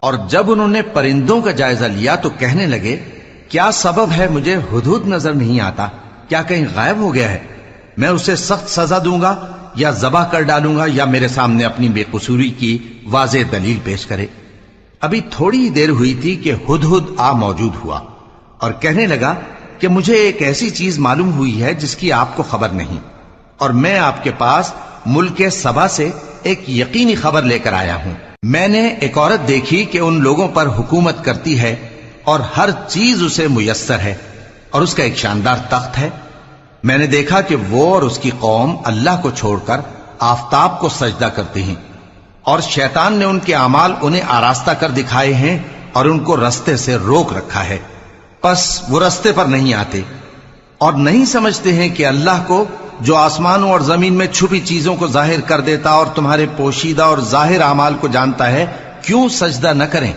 اور جب انہوں نے پرندوں کا جائزہ لیا تو کہنے لگے کیا سبب ہے مجھے ہدہد نظر نہیں آتا؟ کیا کہیں غائب ہو گیا ہے؟ میں اسے سخت سزا دوں گا یا ذبح کر ڈالوں گا یا میرے سامنے اپنی بے قصوری کی واضح دلیل پیش کرے۔ ابھی تھوڑی دیر ہوئی تھی کہ ہدہد آ موجود ہوا اور کہنے لگا کہ مجھے ایک ایسی چیز معلوم ہوئی ہے جس کی آپ کو خبر نہیں، اور میں آپ کے پاس ملک سبا سے ایک یقینی خبر لے کر آیا ہوں۔ میں نے ایک عورت دیکھی کہ ان لوگوں پر حکومت کرتی ہے اور ہر چیز اسے میسر ہے، اور اس کا ایک شاندار تخت ہے۔ میں نے دیکھا کہ وہ اور اس کی قوم اللہ کو چھوڑ کر آفتاب کو سجدہ کرتی ہیں، اور شیطان نے ان کے اعمال انہیں آراستہ کر دکھائے ہیں اور ان کو رستے سے روک رکھا ہے، پس وہ رستے پر نہیں آتے اور نہیں سمجھتے ہیں کہ اللہ کو جو آسمانوں اور زمین میں چھپی چیزوں کو ظاہر کر دیتا اور تمہارے پوشیدہ اور ظاہر اعمال کو جانتا ہے، کیوں سجدہ نہ کریں۔